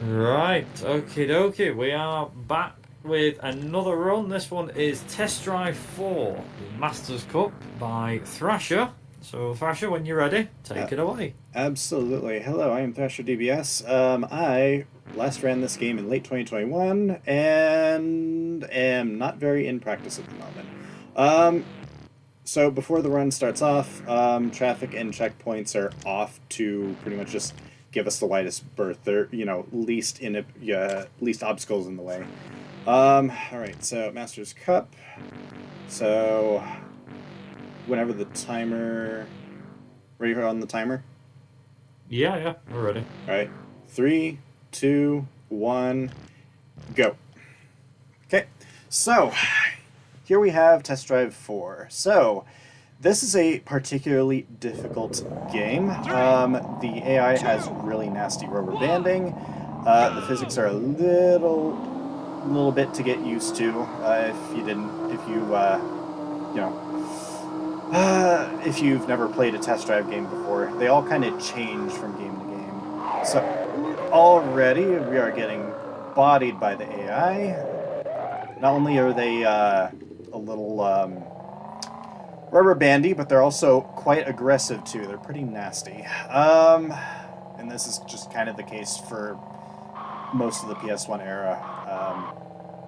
Right, okie dokie. We are back with another run. This one is Test Drive 4, the Masters Cup by Thrasher. So, Thrasher, when you're ready, Uh, take it away. Absolutely. Hello, I am ThrasherDBS. I last ran this game in late 2021 and am not very in practice at the moment. Um, so before the run starts off, traffic and checkpoints are off to pretty much just give us the widest berth. They're, least obstacles in the way. All right, so Masters Cup. So whenever the timer, ready on the timer? Yeah, yeah, we're ready. All right, three, two, one, go. Okay, so here we have Test Drive 4. So this is a particularly difficult game. The AI has really nasty rubber banding. The physics are a little bit to get used to. If you've never played a test drive game before, they all kind of change from game to game. So already we are getting bodied by the AI. Not only are they a little rubber bandy, but they're also quite aggressive too. They're pretty nasty. And this is just kind of the case for most of the PS1 era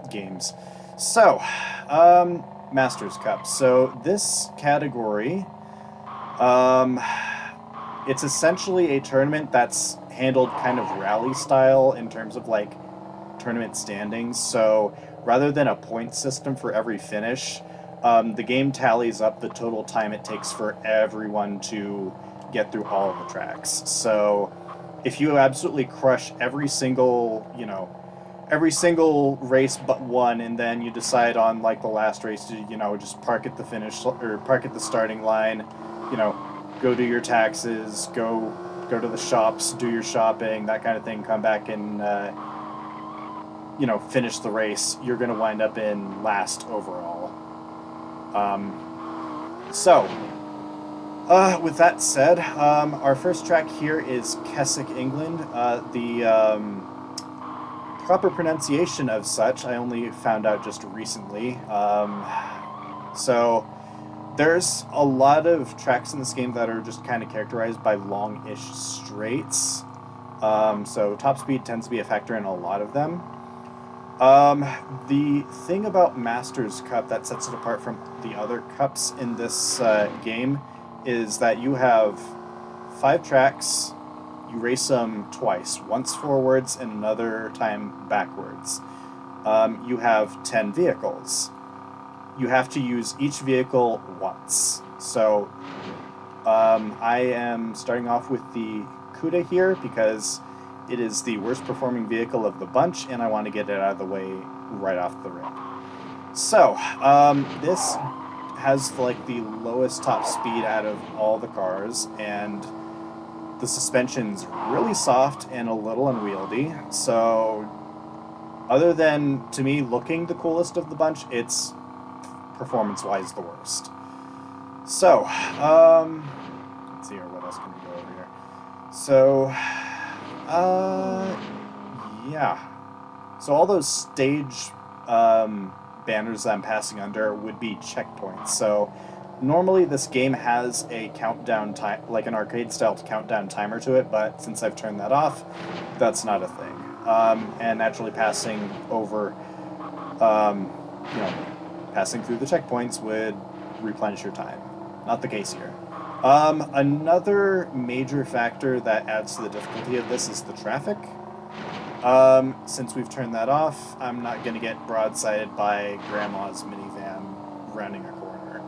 games. So, Masters Cup. So this category, um, it's essentially a tournament that's handled kind of rally style in terms of like tournament standings. So rather than a point system for every finish, the game tallies up the total time it takes for everyone to get through all of the tracks. So if you absolutely crush every single race but one, and then you decide on like the last race to just park at the finish or park at the starting line, you know, go do your taxes, go to the shops, do your shopping, that kind of thing. Come back and finish the race. You're going to wind up in last overall. So, with that said, our first track here is Keswick, England. The proper pronunciation of such I only found out just recently. So there's a lot of tracks in this game that are just kind of characterized by long-ish straights. So top speed tends to be a factor in a lot of them. The thing about Masters Cup that sets it apart from the other cups in this game is that you have 5 tracks. You race them twice, once forwards and another time backwards. You have 10 vehicles. You have to use each vehicle once. So I am starting off with the Cuda here because it is the worst performing vehicle of the bunch, and I want to get it out of the way right off the rip. So this has like the lowest top speed out of all the cars, and the suspension's really soft and a little unwieldy. So other than, to me, looking the coolest of the bunch, it's performance-wise the worst. So, let's see here, what else can we go over here? So, yeah. So all those stage banners that I'm passing under would be checkpoints. So normally this game has a countdown time, like an arcade-style countdown timer to it, but since I've turned that off, that's not a thing. And naturally passing over, um, passing through the checkpoints would replenish your time. Not the case here. Another major factor that adds to the difficulty of this is the traffic. Since we've turned that off, I'm not going to get broadsided by Grandma's minivan rounding a corner.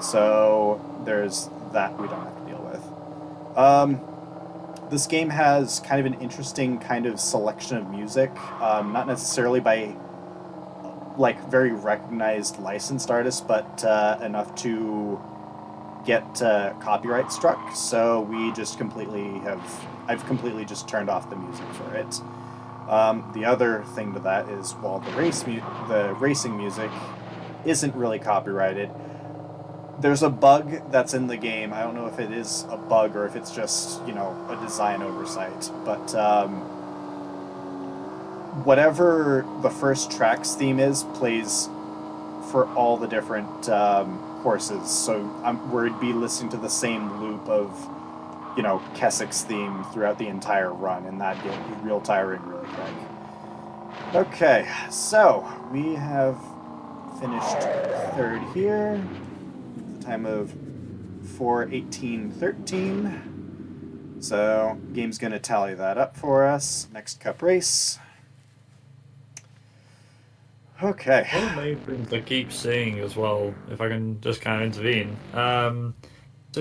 So there's that we don't have to deal with. This game has kind of an interesting kind of selection of music, not necessarily by like very recognized licensed artists, but enough to get copyright struck. So I've completely just turned off the music for it. The other thing to that is while the racing music isn't really copyrighted, there's a bug that's in the game. I don't know if it is a bug or if it's just a design oversight, but whatever the first track's theme is plays for all the different courses. So we'd be listening to the same loop of, you know, Keswick's theme throughout the entire run, and that get real tiring really quick. Okay, so we have finished third here. The time of 4:18:13. So game's gonna tally that up for us. Next cup race. Okay. One of the main things I keep seeing as well, if I can just kind of intervene. So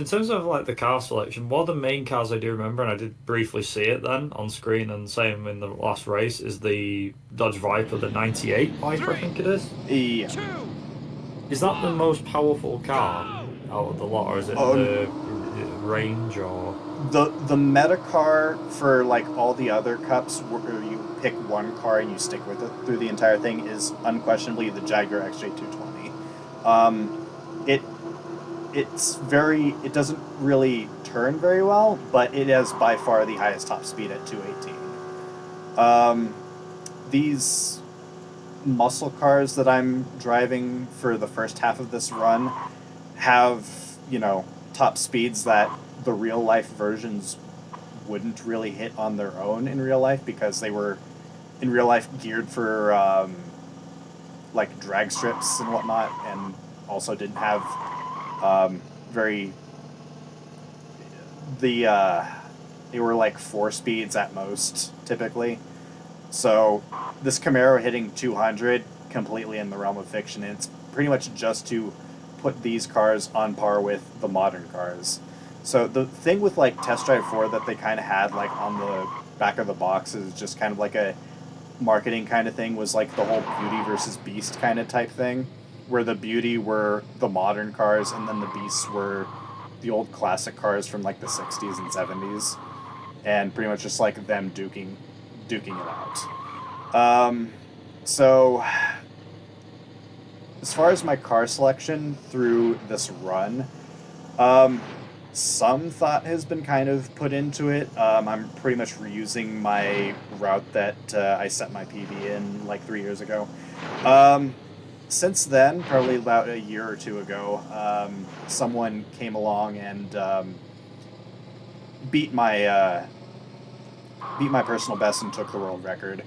in terms of like the car selection, one of the main cars I do remember, and I did briefly see it then on screen, and same in the last race, is the Dodge Viper, the '98 Viper, I think it is. Yeah. Is that the most powerful car out of the lot, or is it the range, or? The meta car for like all the other cups, where you pick one car and you stick with it through the entire thing, is unquestionably the Jaguar XJ220. It doesn't really turn very well, but it has by far the highest top speed at 218. These muscle cars that I'm driving for the first half of this run have, you know, top speeds that the real life versions wouldn't really hit on their own in real life, because they were in real life geared for like drag strips and whatnot, and also didn't have they were like 4 speeds at most typically. So this Camaro hitting 200 completely in the realm of fiction, and it's pretty much just to put these cars on par with the modern cars. So the thing with like Test Drive 4 that they kind of had like on the back of the box is just kind of like a marketing kind of thing, was like the whole beauty versus beast kind of type thing, where the beauty were the modern cars and then the beasts were the old classic cars from like the 60s and 70s, and pretty much just like them duking it out. So as far as my car selection through this run, some thought has been kind of put into it. I'm pretty much reusing my route that I set my PB in like 3 years ago. Since then, probably about a year or two ago, someone came along and beat my personal best and took the world record.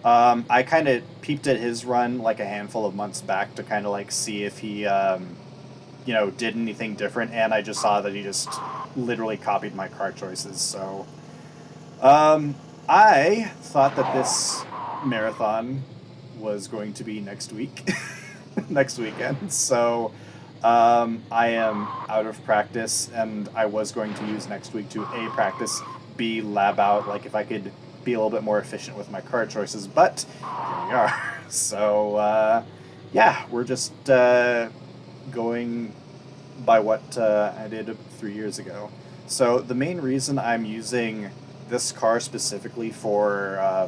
I kind of peeped at his run like a handful of months back to kind of like see if he did anything different, and I just saw that he just literally copied my car choices. So I thought that this marathon was going to be next week, next weekend. So I am out of practice, and I was going to use next week to A, practice, B, lab out, like if I could be a little bit more efficient with my car choices, but here we are. So yeah, we're just going by what I did 3 years ago. So the main reason I'm using this car specifically for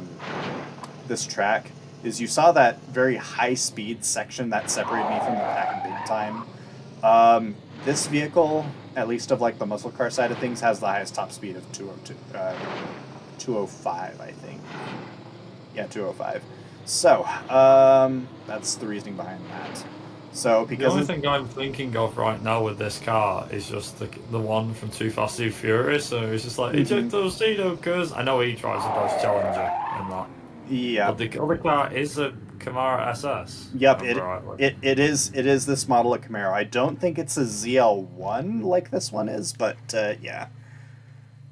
this track is you saw that very high speed section that separated me from the pack big time. This vehicle, at least of like the muscle car side of things, has the highest top speed of 205, I think. Yeah, 205. So that's the reasoning behind that. So The because only thing I'm thinking of right now with this car is just the one from Too Fast Too Furious. So it's just like ejecto Cito, because I know he drives a Dodge Challenger and that. yeah, But the other car is a Camaro SS. yep, if I remember rightly. it is this model of Camaro. I don't think it's a ZL1 like this one is, but yeah.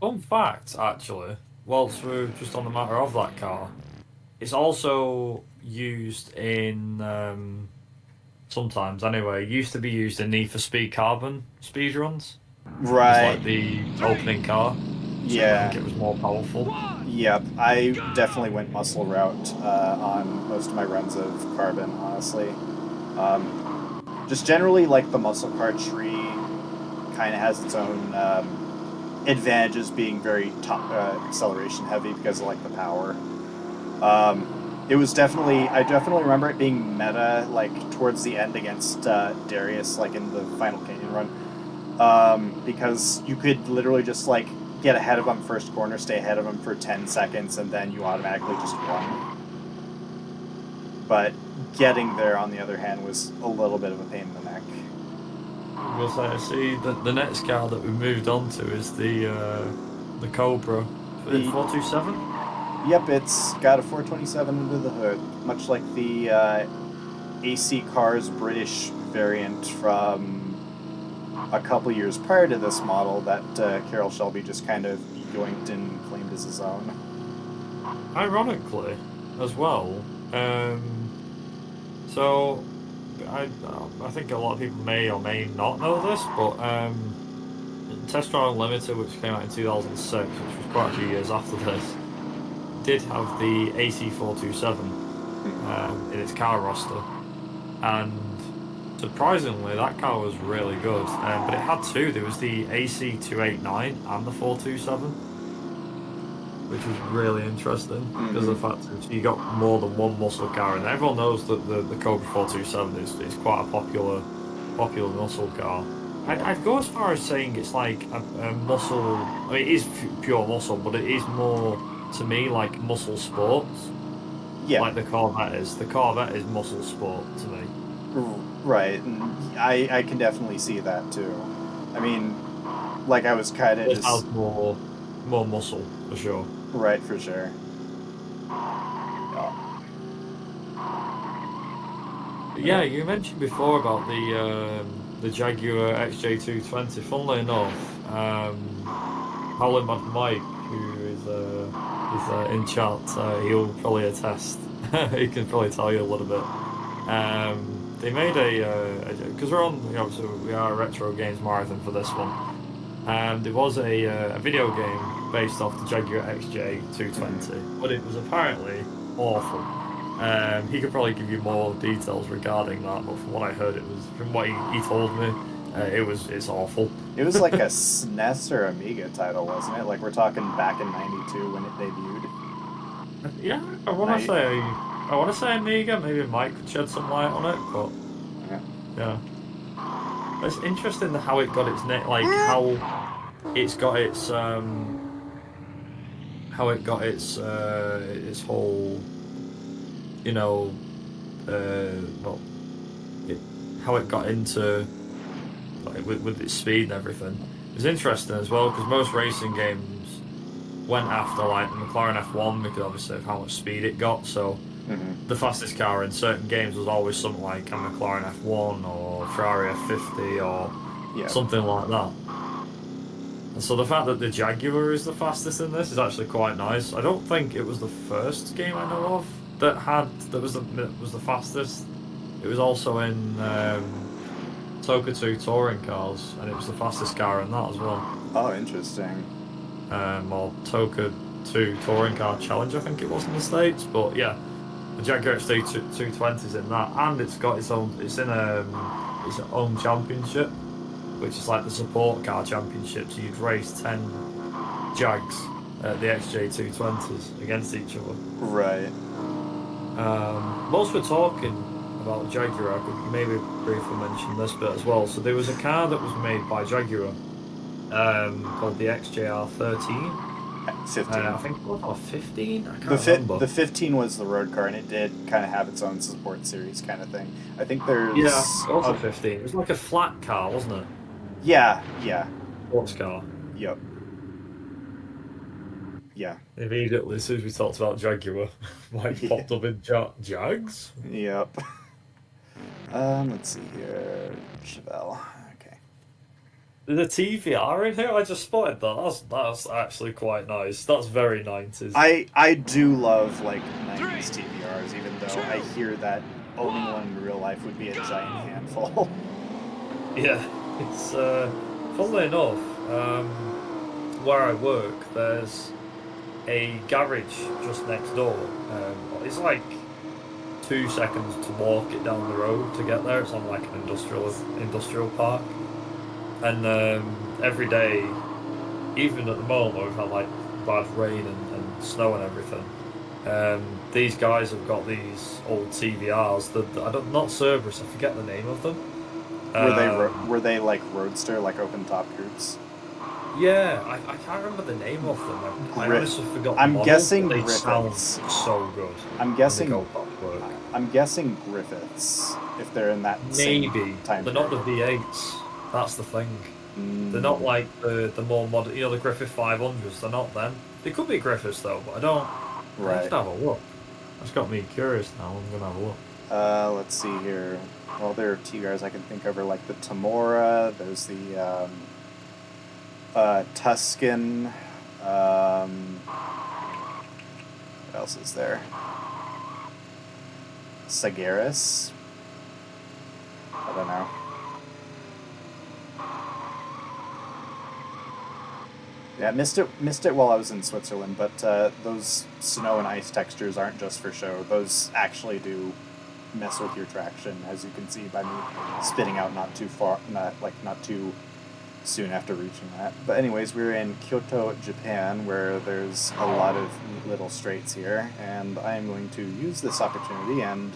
Fun fact, actually, whilst we're just on the matter of that car, it's also used in sometimes anyway. It used to be used in Need for Speed Carbon speedruns. Right. It's like the opening car. Yeah. I think it was more powerful. Yep, I definitely went muscle route on most of my runs of Carbon, honestly. Just generally, like, the muscle car tree kind of has its own advantages, being very top acceleration heavy because of, like, the power. It was I definitely remember it being meta, like, towards the end against Darius, like, in the final Canyon run. Because you could literally just, like, get ahead of him first corner, stay ahead of him for 10 seconds, and then you automatically just won. but getting there, on the other hand, was a little bit of a pain in the neck. We'll say, see, the next car that we moved on to is the Cobra. The- 427? Yep, it's got a 427 under the hood, much like the AC Cars British variant from a couple years prior to this model that Carroll Shelby just kind of yoinked and claimed as his own. Ironically, as well, so I think a lot of people may or may not know this, but Test Drive Unlimited, which came out in 2006, which was quite a few years after this, did have the AC427 in its car roster, and surprisingly, that car was really good. But it had two. There was the AC289 and the 427, which was really interesting because of the fact that you got more than one muscle car, and everyone knows that the Cobra 427 is quite a popular muscle car. I'd go as far as saying it's like a muscle. I mean, it is pure muscle, but it is more to me like muscle sports. Yeah, Like the Corvette is. The Corvette is muscle sport to me. right. And I can definitely see that too. I mean, like I was kind of It has more muscle for sure. right, for sure. Yeah, you mentioned before about the Jaguar XJ220. Funnily enough, Howlin' Mad Mike, who is in chat, he'll probably attest. He can probably tell you a little bit. They made because we're on, so we are a retro games marathon for this one. There was a video game based off the Jaguar XJ220, but it was apparently awful. He could probably give you more details regarding that, but from what I heard, from what he told me, it's awful. It was like a SNES or Amiga title, wasn't it? Like we're talking back in '92 when it debuted. Yeah, I want to say Amiga. Maybe Mike could shed some light on it, but yeah. It's interesting how it got its name, like how it's got its its whole, how it got into, like, with its speed and everything. It's interesting as well because most racing games went after like the McLaren F1 because obviously of how much speed it got. So the fastest car in certain games was always something like a McLaren F1 or Ferrari F50 or something like that. And so the fact that the Jaguar is the fastest in this is actually quite nice. I don't think it was the first game I know of that was the fastest. It was also in Toka 2 touring cars, and it was the fastest car in that as well. Oh, interesting. Or Toka 2 touring car challenge, I think it was in the States. But yeah, the Jaguar XJ220 is in that, and it's got its own. It's in its own championship, which is like the support car championship. So you'd race 10 Jags, the XJ220s against each other. Right. Whilst we're talking about Jaguar, I could maybe briefly mention this bit as well. So there was a car that was made by Jaguar called the XJR13. 15. I think it was a 15. I can't remember. The 15 was the road car, and it did kind of have its own support series kind of thing. I think there's also 15. It was like a flat car, wasn't it? Yeah. Sports car. Yep. Yeah. Immediately, as soon as we talked about Jaguar, Mike popped up in Jags. Yep. Let's see here. Chevelle. Okay. The TVR in here, I just spotted that. That's actually quite nice. That's very 90s. I do love like 90s TVRs, even though I hear that owning one in real life would be a giant handful. Yeah, it's funnily enough, where I work, there's a garage just next door. It's like 2 seconds to walk it down the road to get there. It's on like an industrial park, and every day, even at the moment where we've had like bad rain and snow and everything, these guys have got these old TVRs that not Cerberus, I forget the name of them. Were they like roadster, like open top groups? Yeah, I can't remember the name of them. I honestly forgot the I'm model, guessing but they sound Griffiths. so good I'm when they guessing. go pop work. I'm guessing Griffiths if they're in that same Maybe, but time they're not the period. V8s. That's the thing. They're not Mm, like the more modern, the Griffith 500s. They're not them. They could be Griffiths though, but I don't. I have right. to have a look. That's got me curious now. I'm gonna have a look. Let's see here. Well, there are Tigars I can think of are like the Tamora. There's the Tuscan. What else is there? Sagaris. I don't know. Yeah, missed it while I was in Switzerland, but those snow and ice textures aren't just for show. Those actually do mess with your traction, as you can see by me spitting out not too far, not too soon after reaching that. But anyways, we're in Kyoto, Japan, where there's a lot of neat little straights here, and I am going to use this opportunity and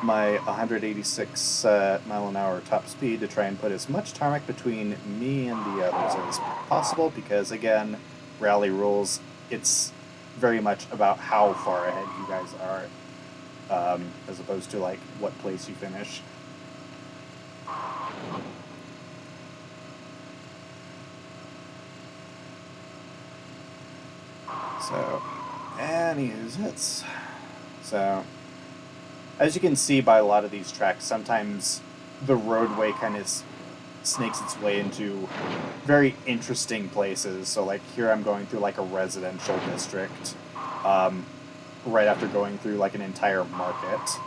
my 186 mile an hour top speed to try and put as much tarmac between me and the others as possible, because again, rally rules, it's very much about how far ahead you guys are, as opposed to like what place you finish. So, anyways, so as you can see by a lot of these tracks, sometimes the roadway kind of snakes its way into very interesting places. So, like here, I'm going through like a residential district, right after going through like an entire market.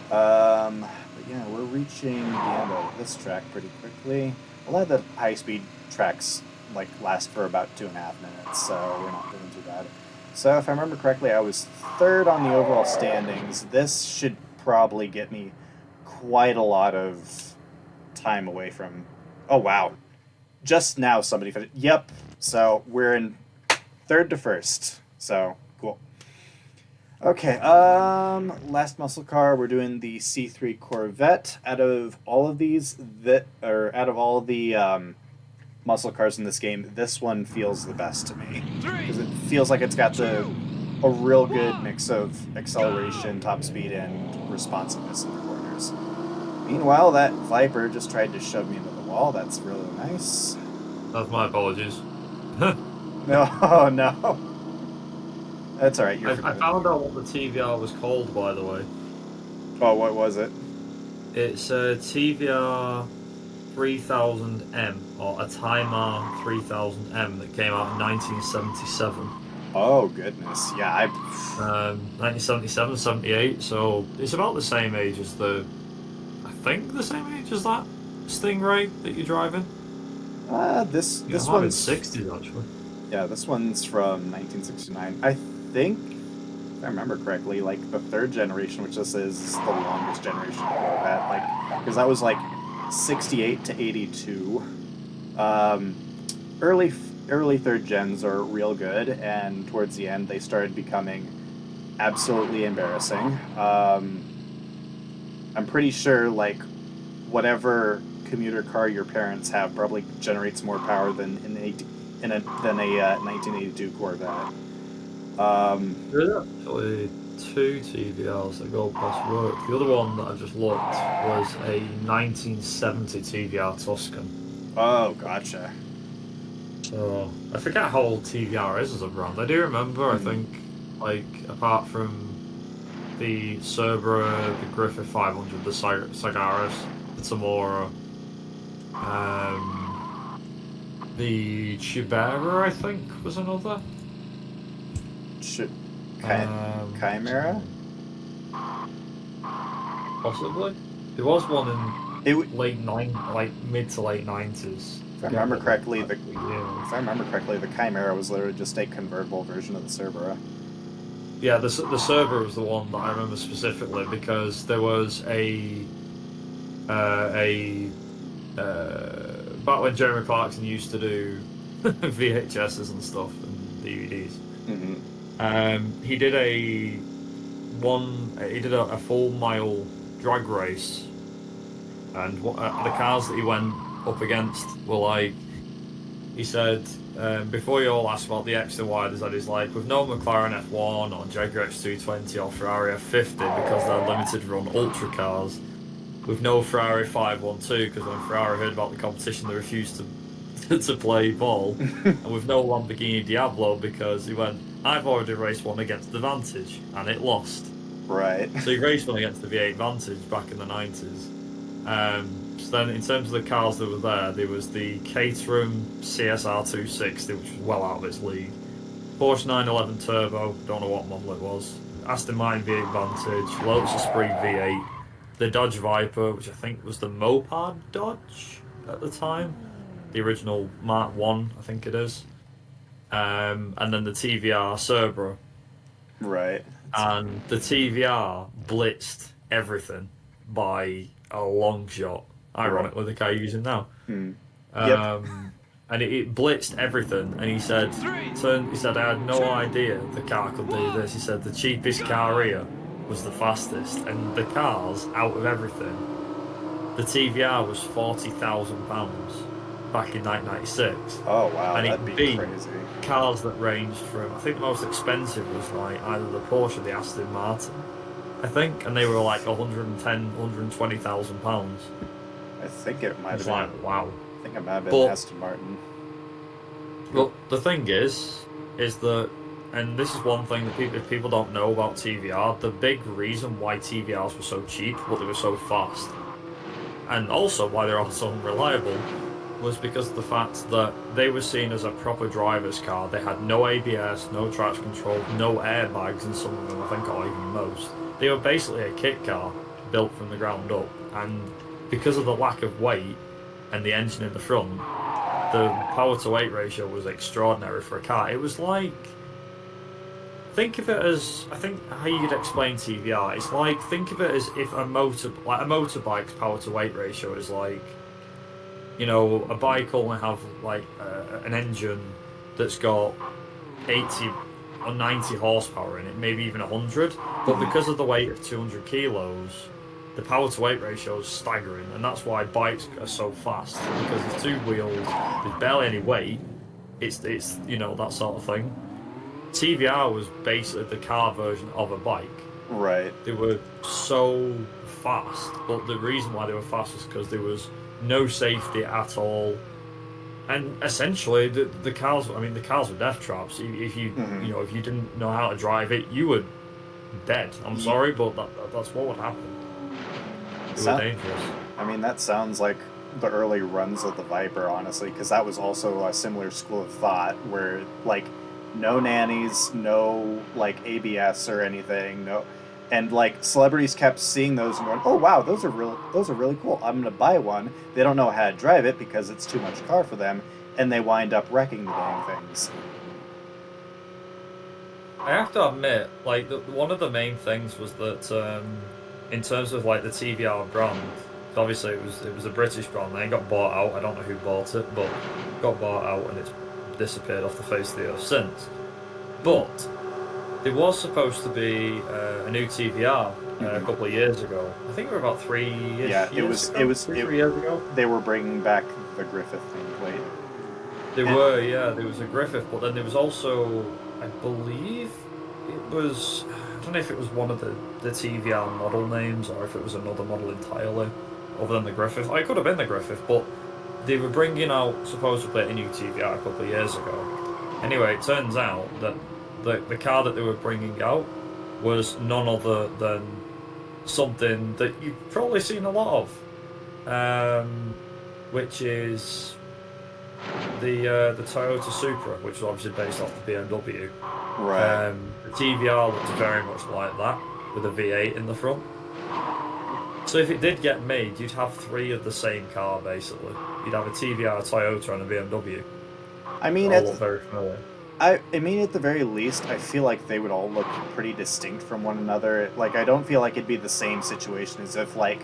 But yeah, we're reaching the end of this track pretty quickly. A lot of the high-speed tracks like last for about 2.5 minutes, so we're not doing too bad. So if I remember correctly, I was third on the overall standings. This should probably get me quite a lot of time away from. Oh wow! Just now somebody finished. Yep. So we're in third to first. So cool. Okay. Last muscle car. We're doing the C3 Corvette. Out of all of these, out of all of the muscle cars in this game, this one feels the best to me because it feels like it's got a real good mix of acceleration, top speed, and responsiveness in the corners. Meanwhile, that Viper just tried to shove me into the wall. That's really nice. That's my apologies. No, oh, no. That's all right. You're I forgiven. found out what the TVR was called, by the way. Oh, what was it? It's a TVR 3000M or a Timer 3000M that came out in 1977. Oh goodness, yeah. 1977, 78, so it's about the same age as I think the same age as that Stingray that you're driving. Yeah, it This might have been one's 60s actually. yeah. This one's from 1969. I think, if I remember correctly, like the third generation, which this is the longest generation of Corvette, like because that was like 68 to 82. Um, early third gens are real good, and towards the end they started becoming absolutely embarrassing. I'm pretty sure like whatever commuter car your parents have probably generates more power than than a 1982 Corvette. Um, There's actually two TVRs that go past work. The other one that I just looked was a 1970 TVR Tuscan. oh, gotcha. So I forget how old TVR is as a brand. I do remember, I Hmm. think, like apart from the Cerbera, the Griffith 500, the Sagaris, the Tamora, um, the Chibera, I think, was another. Ch- What's another Chimera. one? Possibly. There was one in It, like mid to late 90s. if I Forget remember what the correctly, actual year was. if I remember correctly, the Chimera was literally just a convertible version of the Cerbera. Yeah, the server was the one that I remember specifically because there was a back when Jeremy Clarkson used to do VHSs and stuff and DVDs. Mm-hmm. He did a full mile drag race, and the cars that he went up against were like he said, before you all ask about the X and Y, that he's like, with no McLaren F1 or Jaguar X220 or Ferrari F50 because they're limited run ultra cars, with no Ferrari 512 because when Ferrari heard about the competition, they refused to play ball, and with no Lamborghini Diablo because he went, I've already raced one against the Vantage and it lost. Right. So he raced one against the V8 Vantage back in the 90s. So then, in terms of the cars that were there was the Caterham CSR 260, which was well out of its league. Porsche 911 Turbo, don't know what model it was. Aston Martin V8 Vantage, Lotus Esprit V8, the Dodge Viper, which I think was the Mopar Dodge at the time, the original Mark 1, I think it is. And then the TVR Cerbera. Right. And the TVR blitzed everything by a long shot. Ironically, the car you're using now. Yep. And it blitzed everything. And he said, I had no idea the car could do this. He said the cheapest car here was the fastest, and the cars out of everything, the TVR was £40,000 back in 1996. Oh wow, And that'd it be beat crazy. cars that ranged from, I think the most expensive was like either the Porsche or the Aston Martin, I think, and they were like 110, 120,000 pounds. I think it might have It's been. like wow. I think it might have been But Aston Martin. but the thing is that, and this is one thing that if people don't know about TVR, the big reason why TVRs were so cheap, but they were so fast, and also why they're also unreliable, was because of the fact that they were seen as a proper driver's car. They had no ABS, no traction control, no airbags in some of them, I think, or even most. They were basically a kit car built from the ground up, and because of the lack of weight and the engine in the front, the power to weight ratio was extraordinary for a car. It was like, think of it as, I think how you'd explain TVR, it's like, think of it as if a motorbike's power to weight ratio is like, you know, a bike only have like an engine that's got 80 or 90 horsepower in it, maybe even 100, but because of the weight of 200 kilos, the power to weight ratio is staggering, and that's why bikes are so fast, because there's two wheels, there's barely any weight, it's you know, that sort of thing. TVR was basically the car version of a bike. Right. They were so fast, but the reason why they were fast was because there was no safety at all, and essentially the cars. I mean, the cars were death traps. If you you know, if you didn't know how to drive it, you were dead. I'm sorry, but that's what would happen. They were dangerous. I mean, that sounds like the early runs of the Viper, honestly, because that was also a similar school of thought where, like, no nannies, no, like, ABS or anything, no, and, like, celebrities kept seeing those and going, oh, wow, those are really cool. I'm going to buy one. They don't know how to drive it because it's too much car for them, and they wind up wrecking the dang things. I have to admit, like, one of the main things was that, in terms of like the TVR brand, obviously it was a British brand. Then it got bought out. I don't know who bought it, but it got bought out and it's disappeared off the face of the earth since. But there was supposed to be a new TVR a couple of years ago. I think it were about 3 years. Yeah, it was 3 years ago. They were bringing back the Griffith nameplate. There was a Griffith, but then there was also, I believe it was, I don't know if it was one of the TVR model names or if it was another model entirely other than the Griffith. It could have been the Griffith, but they were bringing out supposedly a new TVR a couple of years ago. Anyway, it turns out that the car that they were bringing out was none other than something that you've probably seen a lot of, which is the Toyota Supra, which was obviously based off the BMW. Right. The TVR looked very much like that, with a V8 in the front. So if it did get made, you'd have three of the same car, basically. You'd have a TVR, a Toyota, and a BMW. I mean, all look very familiar. I mean, at the very least, I feel like they would all look pretty distinct from one another. Like, I don't feel like it'd be the same situation as if, like,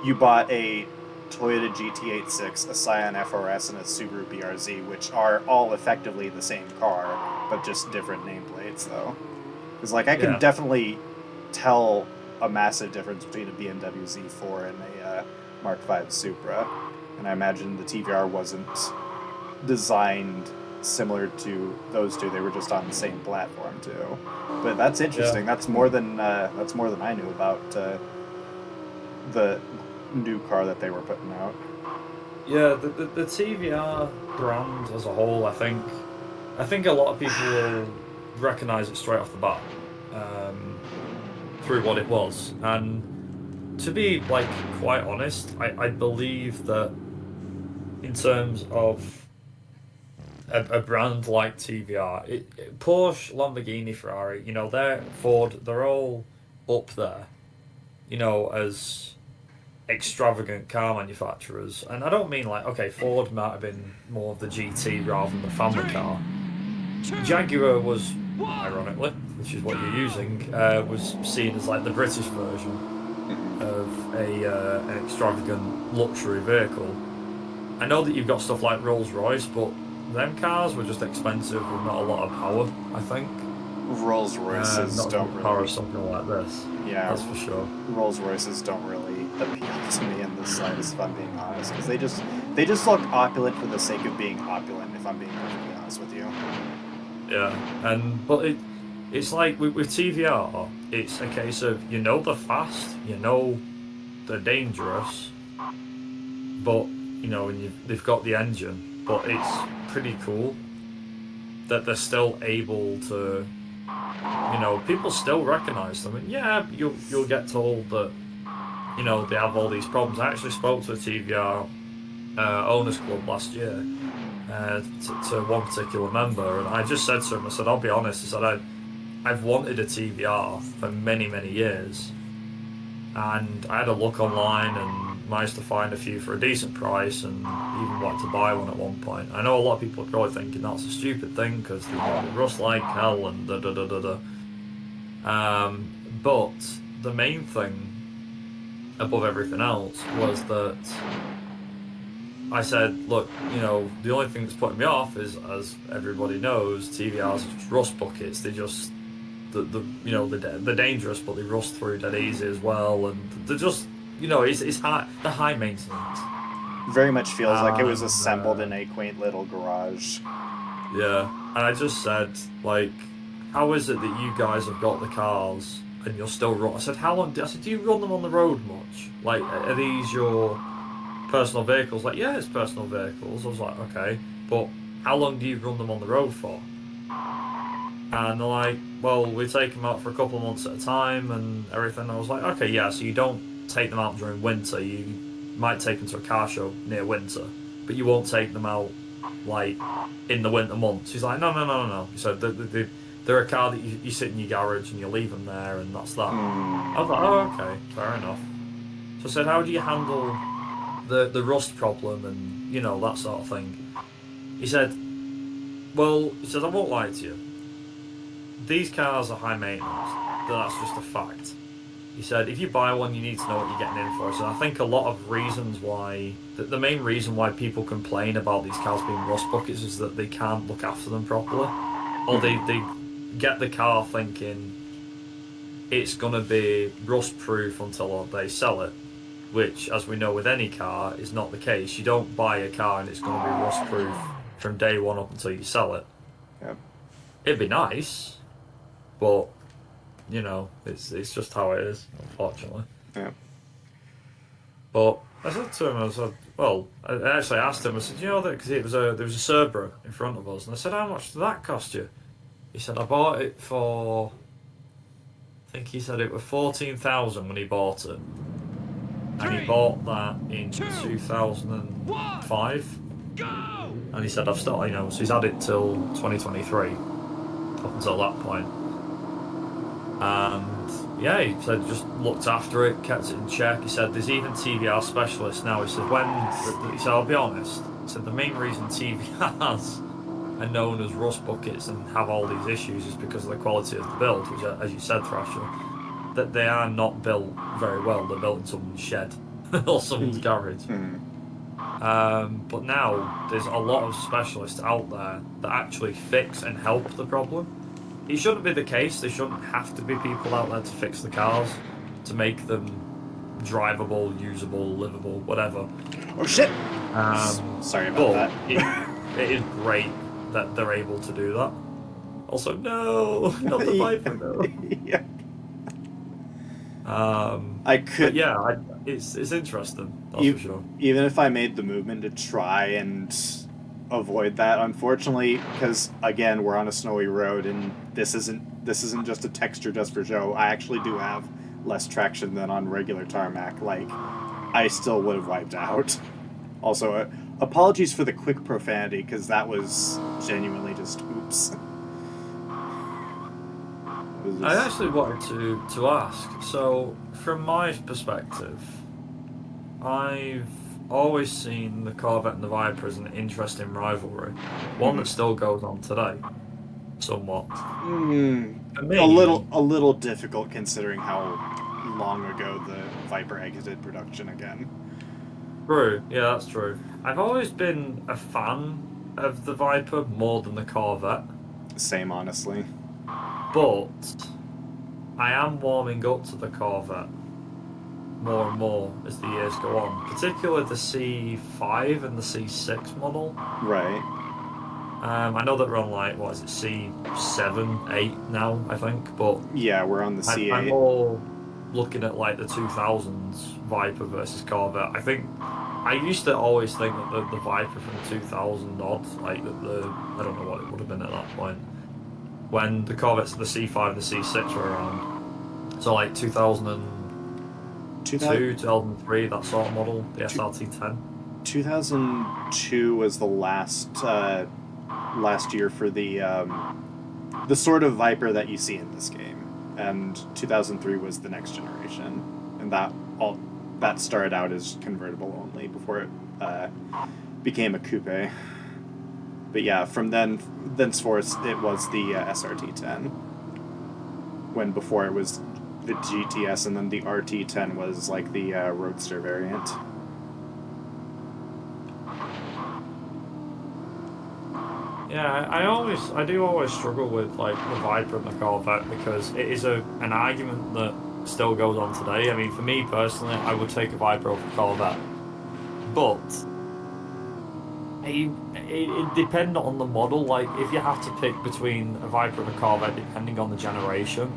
you bought a Toyota GT86, a Scion FRS, and a Subaru BRZ, which are all effectively the same car, but just different nameplates, though. Because, like, I can definitely tell a massive difference between a BMW Z4 and a Mark V Supra, and I imagine the TVR wasn't designed similar to those two. They were just on the same platform too. But that's interesting. Yeah. That's more than I knew about the new car that they were putting out. Yeah, the TVR brand as a whole, I think a lot of people will recognize it straight off the bat, through what it was. And to be like quite honest, I believe that in terms of a brand like TVR, Porsche, Lamborghini, Ferrari, they're Ford, they're all up there, as extravagant car manufacturers. And I don't mean like, okay, Ford might have been more of the GT rather than the family car. Jaguar was, ironically, which is what you're using, was seen as like the British version of an extravagant luxury vehicle. I know that you've got stuff like Rolls-Royce, but them cars were just expensive with not a lot of power, I think. Rolls Royces Not as don't much power really. as something like this. Yeah, That's for sure. Rolls Royces don't really appeal to me in the slightest, if I'm being honest, because they just look opulent for the sake of being opulent. If I'm being perfectly honest with you. Yeah, but it's like with TVR, it's a case of they're fast, they're dangerous, but and they've got the engine, but it's pretty cool that they're still able to, people still recognize them, and yeah, you'll get told that they have all these problems. I actually spoke to a TVR owners club last year, to one particular member, and I just said to him, I said, I'll be honest, I said, I've wanted a TVR for many, many years, and I had a look online and managed to find a few for a decent price, and even wanted to buy one at one point. I know a lot of people are probably thinking that's a stupid thing because they rust like hell and da da da da da. But the main thing above everything else was that I said, look, the only thing that's putting me off is, as everybody knows, TVRs are just rust buckets. They just, they're dangerous, but they rust through dead easy as well, and they're just, it's high, they're high maintenance. Very much feels like it was And, assembled in a quaint little garage. yeah, and I just said, like, how is it that you guys have got the cars and you're still run? I said, how long? I said, do you run them on the road much? Like, are these your personal vehicles? Like, yeah, it's personal vehicles. I was like, okay, but how long do you run them on the road for? And they're like, well, we take them out for a couple of months at a time and everything. I was like, okay, yeah, so you don't take them out during winter. You might take them to a car show near winter, but you won't take them out like in the winter months. He's like, no. He said, they're a car that you sit in your garage and you leave them there, and that's that. I was like, oh, okay, fair enough. So I said, how do you handle the rust problem and that sort of thing? He said, I won't lie to you. These cars are high maintenance. That's just a fact. He said, if you buy one, you need to know what you're getting in for. So I think a lot of reasons why, the main reason why people complain about these cars being rust buckets is that they can't look after them properly. Or they get the car thinking it's going to be rust proof until they sell it, which, as we know with any car, is not the case. You don't buy a car and it's going to be rust proof from day one up until you sell it. Yep. It'd be nice, but it's just how it is, unfortunately. Yeah. But I said to him, I actually asked him, I said, that because there was a Cerbero in front of us, and I said, how much did that cost you? He said, I bought it for, I think he said it was 14,000 when he bought it, and he bought that in 2005. And he said, I've still, so he's had it till 2023, up until that point. And yeah, he said just looked after it, kept it in check. He said there's even TVR specialists now. He said he said, I'll be honest, he said the main reason TVRs are known as rust buckets and have all these issues is because of the quality of the build, which, as you said, Thrasher, that they are not built very well. They're built in someone's shed or someone's garage. But now there's a lot of specialists out there that actually fix and help the problem. It shouldn't be the case. There shouldn't have to be people out there to fix the cars, to make them drivable, usable, livable, whatever. Oh shit! Sorry about that. it is great that they're able to do that. Also, no, not the Viper, no. Yeah. I But could, yeah, it's interesting, that's e- for sure. even if I made the movement to try and avoid that, unfortunately, because again we're on a snowy road and this isn't just a texture just for show. I actually do have less traction than on regular tarmac. Like, I still would have wiped out. Also, apologies for the quick profanity because that was genuinely just oops. It was I just, actually wanted to ask. So, from my perspective, I've always seen the Corvette and the Viper as an interesting rivalry, one that still goes on today, somewhat. For a little me, a little difficult considering how long ago the Viper exited production again. true, yeah, that's true. I've always been a fan of the Viper more than the Corvette, Same, honestly. but I am warming up to the Corvette more and more as the years go on, particularly the C5 and the C6 model. Right. I know that we're on like what is it C7, 8 now, I think, but Yeah, we're on the I'm C8. more looking at like the 2000s Viper versus Corvette. I think I used to always think that the Viper from the 2000 odd, like the I don't know what it would have been at that point when the Corvettes, the C5 and the C6 were around. So like 2002, 2000, 2003, that sort of model, the two- SRT10. 2002 was the last year for the sort of Viper that you see in this game, and 2003 was the next generation, and that started out as convertible only before it became a coupe. But yeah, from thenceforth it was the SRT10. When before it was the GTS, and then the RT10 was like the Roadster variant. Yeah, I do always struggle with like the Viper and the Corvette because it is an argument that still goes on today. I mean, for me personally, I would take a Viper over a Corvette, but it depends on the model. Like, if you have to pick between a Viper and a Corvette, depending on the generation.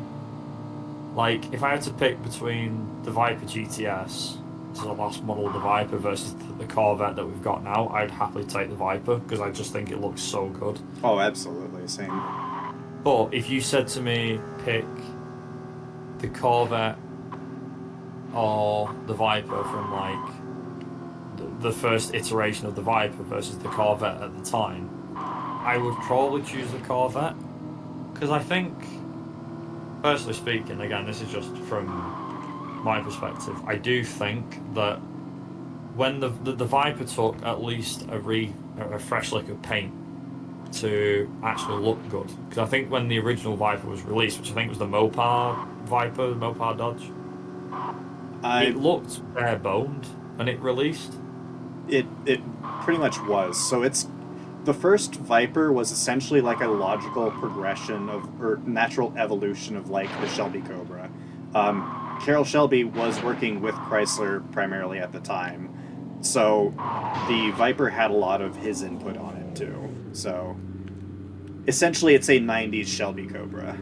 Like, if I had to pick between the Viper GTS, which is the last model of the Viper, versus the Corvette that we've got now, I'd happily take the Viper because I just think it looks so good. Oh, absolutely, same. But if you said to me, pick the Corvette or the Viper from like the first iteration of the Viper versus the Corvette at the time, I would probably choose the Corvette because I think, personally speaking, again, this is just from my perspective, I do think that when the Viper took at least a fresh lick of paint to actually look good, because I think when the original Viper was released, which I think was the Mopar Viper, the Mopar Dodge, I it looked bare boned when it released. it pretty much was. So it's the first Viper was essentially like a logical progression of or natural evolution of like the Shelby Cobra. Carroll Shelby was working with Chrysler primarily at the time, so the Viper had a lot of his input on it too. So essentially, it's a '90s Shelby Cobra.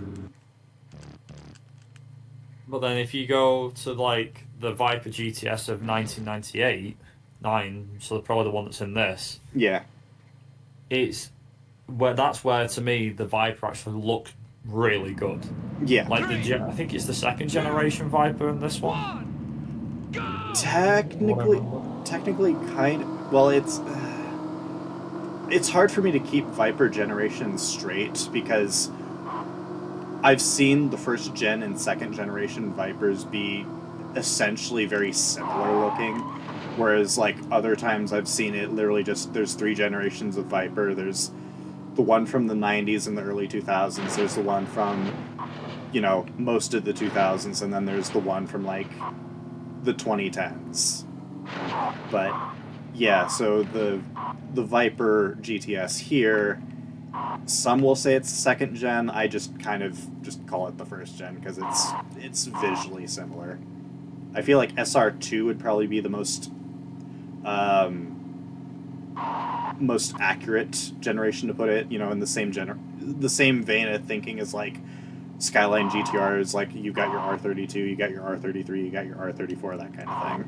But then if you go to like the Viper GTS of 1998, 9, so probably the one that's in this, Yeah, it's where that's where to me the Viper actually looked really good. yeah. Like I think it's the second generation Viper in this one. From what I Technically, remember. technically, well, it's hard for me to keep Viper generations straight because I've seen the first gen and second generation Vipers be essentially very similar looking, whereas like other times I've seen it literally just there's three generations of Viper. There's the one from the '90s and the early 2000s. There's the one from most of the 2000s, and then there's the one from like the 2010s. But yeah, so the Viper GTS here, some will say it's second gen. I just kind of just call it the first gen because it's visually similar. I feel like SR2 would probably be the most most accurate generation to put it. You know, in the same the same vein of thinking as like Skyline GTR is like you got your R32, you got your R33, you got your R34, that kind of thing.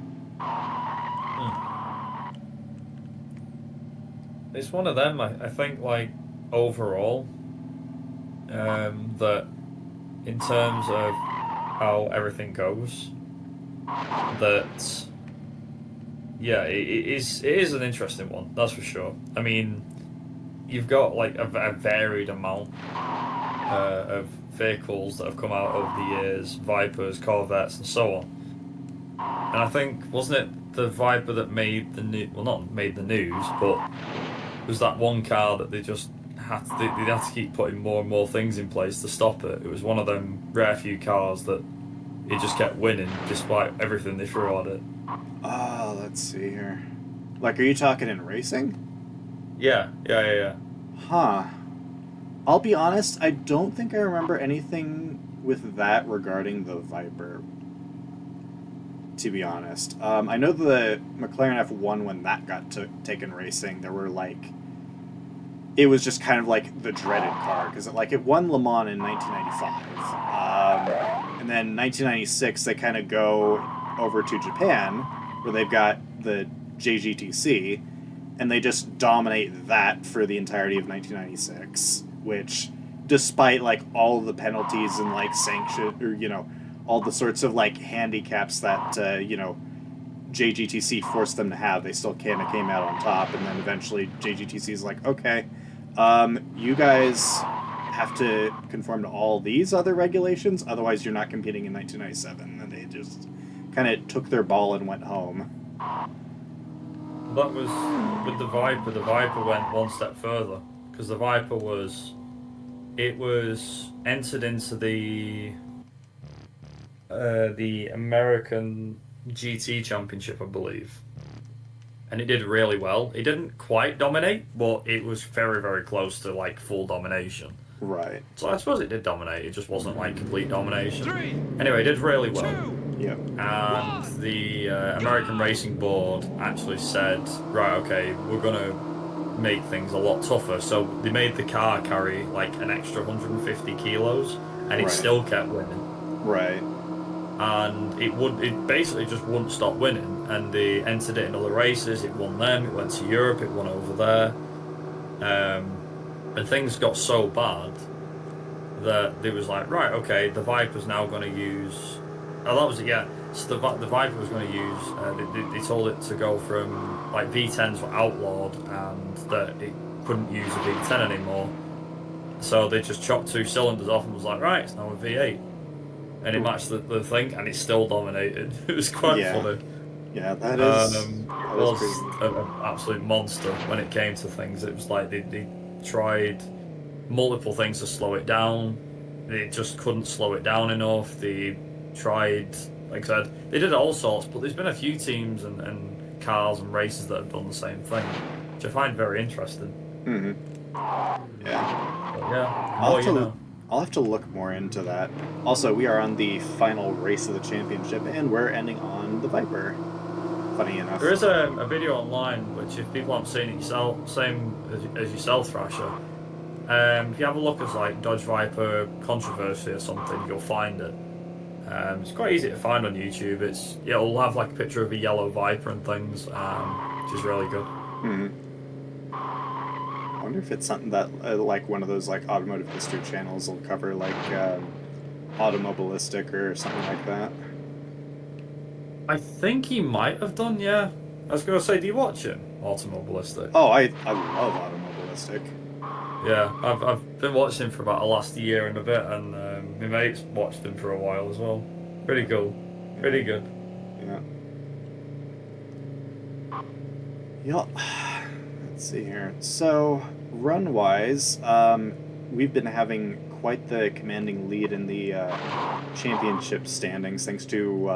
It's one of them. I think like overall, that in terms of how everything goes, that yeah, it is an interesting one. That's for sure. I mean, you've got like a varied amount of vehicles that have come out over the years, Vipers, Corvettes, and so on. And I think, wasn't it the Viper that made the new, well, not made the news, but was that one car that they just had to, they had to keep putting more and more things in place to stop it. It was one of them rare few cars that it just kept winning despite everything they threw at it. Let's see here. Like, are you talking in racing? Yeah. Huh. I'll be honest, I don't think I remember anything with that regarding the Viper, to be honest. I know the McLaren F1, when that got taken racing, there were like... It was just kind of like the dreaded car, because it won Le Mans in 1995. And then 1996, they kind of go over to Japan, where they've got the JGTC, and they just dominate that for the entirety of 1996, which, despite like all of the penalties and like sanction, or all the sorts of like handicaps that JGTC forced them to have, they still kind of came out on top. And then eventually JGTC is like, okay, you guys have to conform to all these other regulations, otherwise you're not competing in 1997. And they just kind of took their ball and went home. That was with the Viper. The Viper went one step further because the Viper was entered into the American GT Championship, I believe, and it did really well. It didn't quite dominate, but it was very, very close to like full domination. Right. So I suppose it did dominate. It just wasn't like complete domination. Anyway, it did really well. Yep. And the American Racing Board actually said, right, okay, we're gonna make things a lot tougher. So they made the car carry like an extra 150 kilos, and it still kept winning. Right. And it basically just wouldn't stop winning. And they entered it in other races. It won them. It went to Europe. It won over there. And things got so bad that they was like, right, okay, the Viper's now going to use. Oh, that was it. Yeah. So the Viper was going to use. They told it to go from like V10s were outlawed and that it couldn't use a V10 anymore. So they just chopped 2 cylinders off and was like, right, it's now a V8. And it matched the thing, and it still dominated. It was quite funny. Yeah, that is. It was an absolute monster when it came to things. It was like they tried multiple things to slow it down. They just couldn't slow it down enough. They tried, like I said, they did all sorts, but there's been a few teams and cars and races that have done the same thing, which I find very interesting. Mm-hmm. Yeah. But yeah, I'll have to look more into that. Also, we are on the final race of the championship, and we're ending on the Viper. Funny enough. There is a video online, which if people haven't seen it yourself, same as yourself, Thrasher, if you have a look at like Dodge Viper controversy or something, you'll find it. It's quite easy to find on YouTube. It'll have like a picture of a yellow Viper and things, which is really good. Mm-hmm. I wonder if it's something that like one of those like automotive history channels will cover, like Automobilistic or something like that. I think he might have done, yeah. I was going to say, do you watch him, Automobilistic? Oh, I love Automobilistic. Yeah, I've been watching him for about the last year and a bit, and my mates watched him for a while as well. Pretty cool. Pretty good. Yeah. Yep. Let's see here. So, run-wise, we've been having quite the commanding lead in the championship standings, thanks to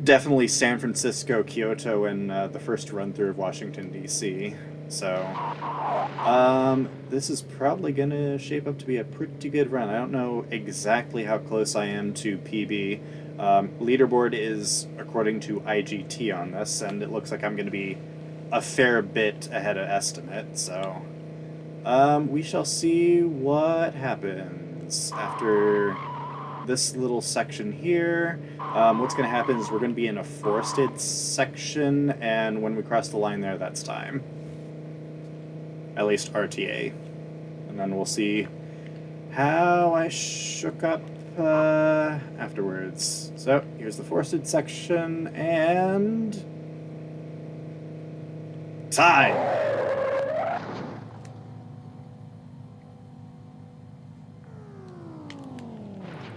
definitely San Francisco, Kyoto, and the first run-through of Washington, D.C. So, this is probably going to shape up to be a pretty good run. I don't know exactly how close I am to PB. Leaderboard is according to IGT on this, and it looks like I'm going to be a fair bit ahead of estimate. So we shall see what happens after this little section here. What's going to happen is we're going to be in a forested section, and when we cross the line there, that's time. At least RTA. And then we'll see how I shook up afterwards. So here's the forested section, and time!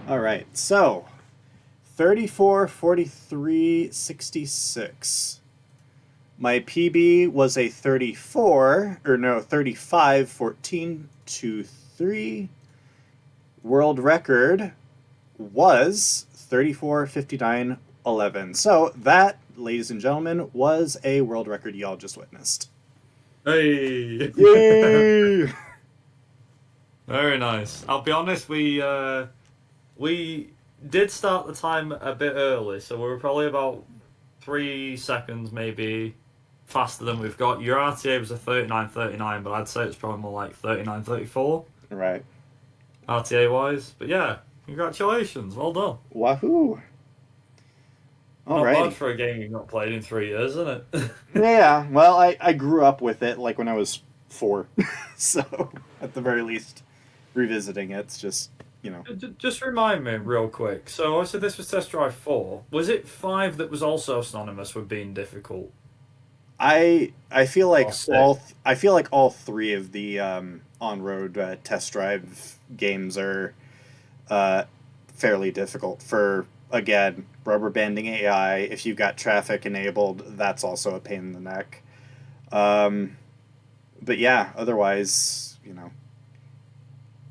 Alright, so 34, 43, 66. My PB was a 35, 14, 2, 3. World record was 34, 59, 11. So that, ladies and gentlemen, was a world record y'all just witnessed. Hey! Yay! Very nice. I'll be honest, we did start the time a bit early, so we were probably about 3 seconds maybe faster than we've got. Your RTA was a 39.39, but I'd say it's probably more like 39.34. Right. RTA wise. But yeah, congratulations. Well done. Wahoo! Not Alright. bad for a game you've not played in 3 years, isn't it? Yeah, well, I grew up with it like when I was 4. So, at the very least, revisiting it's just, you know. Just remind me real quick. So I said this was Test Drive 4. Was it 5 that was also synonymous with being difficult? I feel like All all 3 of the on-road test drive games are fairly difficult for, again, rubber banding AI. If you've got traffic enabled, that's also a pain in the neck. But yeah, otherwise, you know,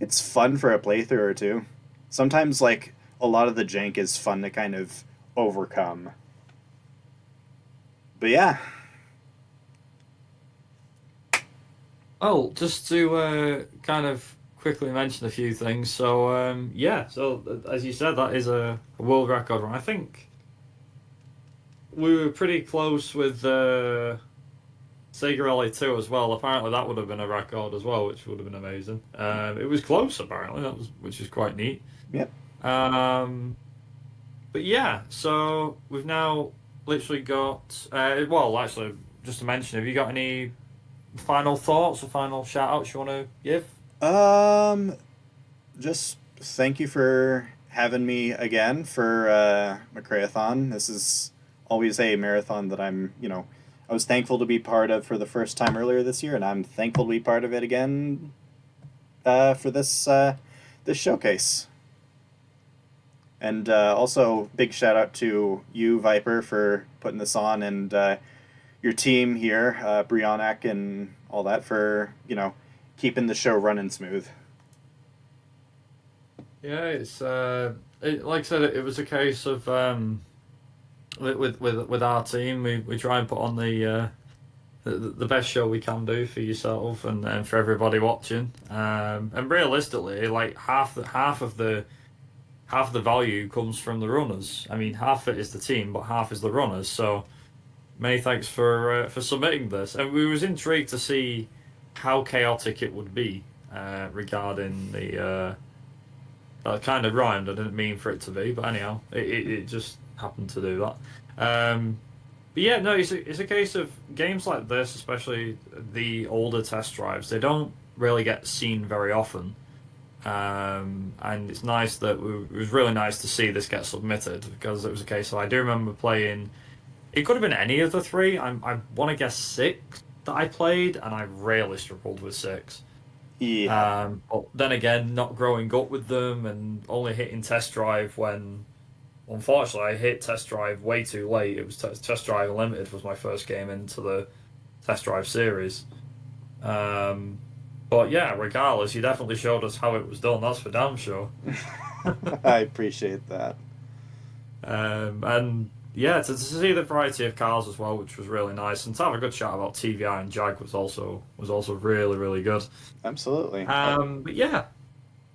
it's fun for a playthrough or two. Sometimes, like, a lot of the jank is fun to kind of overcome. But yeah. Oh, just to kind of quickly mention a few things. So, yeah, so as you said, that is a world record run. I think we were pretty close with Sega Rally 2 as well. Apparently, that would have been a record as well, which would have been amazing. It was close, apparently, which is quite neat. Yep. But yeah, so we've now literally got. Well, actually, just to mention, have you got any final thoughts or final shout outs you want to give? Just thank you for having me again for McRaeathon. This is always a marathon that I was thankful to be part of for the first time earlier this year, and I'm thankful to be part of it again for this showcase. And also, big shout out to you, Viper, for putting this on, and your team here, Brionac and all that, for keeping the show running smooth. Yeah, it's like I said, it was a case of with our team, we try and put on the best show we can do for yourself and for everybody watching. And realistically, like half of the value comes from the runners. I mean, half it is the team, but half is the runners. So many thanks for submitting this, and we was intrigued to see how chaotic it would be regarding the. That kind of rhymed. I didn't mean for it to be, but anyhow, it just happened to do that. But yeah, no, it's a case of games like this, especially the older test drives. They don't really get seen very often, and it's nice that it was really nice to see this get submitted, because it was a case of, I do remember playing. It could have been any of the 3. I want to guess 6 that I played, and I really struggled with 6. Yeah. But then again, not growing up with them and only hitting Test Drive when, unfortunately, I hit Test Drive way too late. It was Test Drive Unlimited was my first game into the Test Drive series. But yeah, regardless, you definitely showed us how it was done. That's for damn sure. I appreciate that. And yeah, to see the variety of cars as well, which was really nice, and to have a good chat about TVI and Jag was also really, really good. Absolutely. But yeah,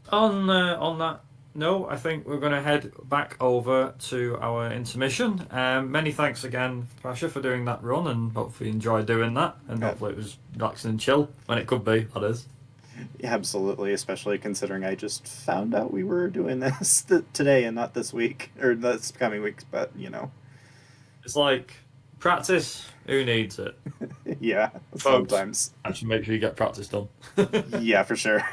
on that No, I think we're going to head back over to our intermission. Many thanks again, Thrasher, for doing that run, and hopefully you enjoyed doing that, and Yeah, hopefully it was relaxing and chill, when it could be, that is. absolutely, especially considering I just found out we were doing this today and not this week or this coming week. But It's like, practice, who needs it? yeah, Folks, sometimes. actually make sure you get practice done. Yeah, for sure.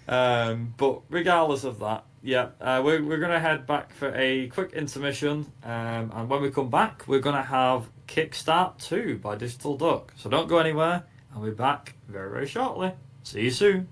But regardless of that, yeah, we're gonna head back for a quick intermission, and when we come back, we're gonna have Kickstart 2 by Digital Duck. So don't go anywhere, I'll be back very, very shortly. See you soon.